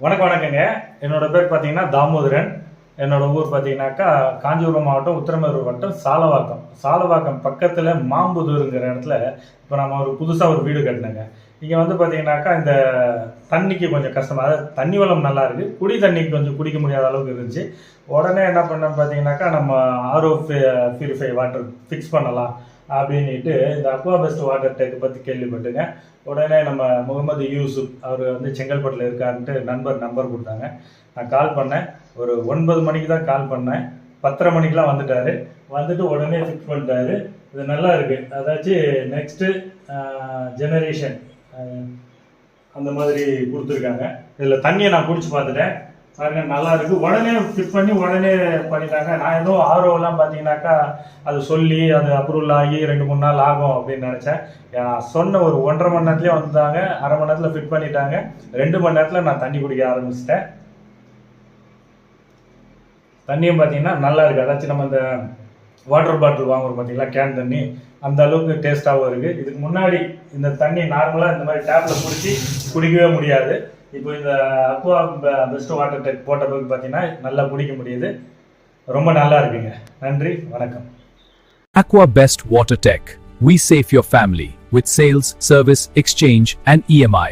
வணக்கங்க. என்னோட பேர் பார்த்தீங்கன்னா தாமோதரன். என்னோட ஊர் பார்த்தீங்கன்னாக்கா காஞ்சிபுரம் மாவட்டம், உத்திரமேரூர் வட்டம், சாலவாக்கம். சாலவாக்கம் பக்கத்தில் மாம்புதூருங்கிற இடத்துல இப்போ நம்ம ஒரு புதுசாக ஒரு வீடு கட்டினேங்க. இங்கே வந்து பார்த்தீங்கன்னாக்கா இந்த தண்ணிக்கு கொஞ்சம் கஷ்டமாக, அதாவது தண்ணி வளம் நல்லா இருக்குது, குடி தண்ணி கொஞ்சம் குடிக்க முடியாத அளவுக்கு இருந்துச்சு. உடனே என்ன பண்ணேன் பார்த்தீங்கன்னாக்கா, நம்ம ஆர்ஓ பியூரிஃபை வாட்டர் ஃபிக்ஸ் பண்ணலாம் அப்படின்ட்டு இந்த அக்வா பெஸ்ட் வாட்டர் டேக்கை பற்றி கேள்விப்பட்டுங்க. உடனே நம்ம முகமது யூசுப் அவர் வந்து செங்கல்பட்டில் இருக்காருன்ட்டு நம்பர் கொடுத்தாங்க. நான் கால் பண்ணேன். ஒரு 9 மணிக்கு தான் கால் பண்ணேன். 10:30 மணிக்கெலாம் வந்துட்டார். வந்துட்டு உடனே ஃபிக்ஸ் பண்ணிட்டாரு. இது நல்லா இருக்குது. அதாச்சும் நெக்ஸ்ட்டு ஜெனரேஷன் அந்த மாதிரி கொடுத்துருக்காங்க. இதில் தண்ணியை நான் குடிச்சு பார்த்துட்டேன். பாருங்க, நல்லா இருக்குது. உடனே ஃபிட் பண்ணி உடனே பண்ணிட்டாங்க. நான் ஏதோ ஆர்ஓலாம் பார்த்தீங்கன்னாக்கா அது சொல்லி அது அப்ரூவல் ஆகி 2-3 நாள் ஆகும் அப்படின்னு நினச்சேன். சொன்ன ஒரு 1.5 மணி நேரத்துலேயே வந்தாங்க. அரை மணி நேரத்தில் ஃபிட் பண்ணிட்டாங்க. 2 மணி நேரத்தில் நான் தண்ணி குடிக்க ஆரம்பிச்சிட்டேன். தண்ணியும் பார்த்தீங்கன்னா நல்லா இருக்குது. அதாச்சும் நம்ம இந்த வாட்டர் பாட்டில் வாங்குறோம் பார்த்தீங்களா, கேன் தண்ணி, அந்த அளவுக்கு டேஸ்ட்டாகவும் இருக்குது. இதுக்கு முன்னாடி இந்த தண்ணி நார்மலாக இந்த மாதிரி டேப்பில் பிடிச்சி குடிக்கவே முடியாது. இப்போ இந்த அக்வா பெஸ்ட் வாட்டர் டேக் போட்ட பிறகு பார்த்தீங்கன்னா நல்லா குடிக்க முடியுது. ரொம்ப நல்லா இருக்குங்க. நன்றி, வணக்கம். Aqua Best Water Tech. We save your family with sales, service, exchange, and EMI.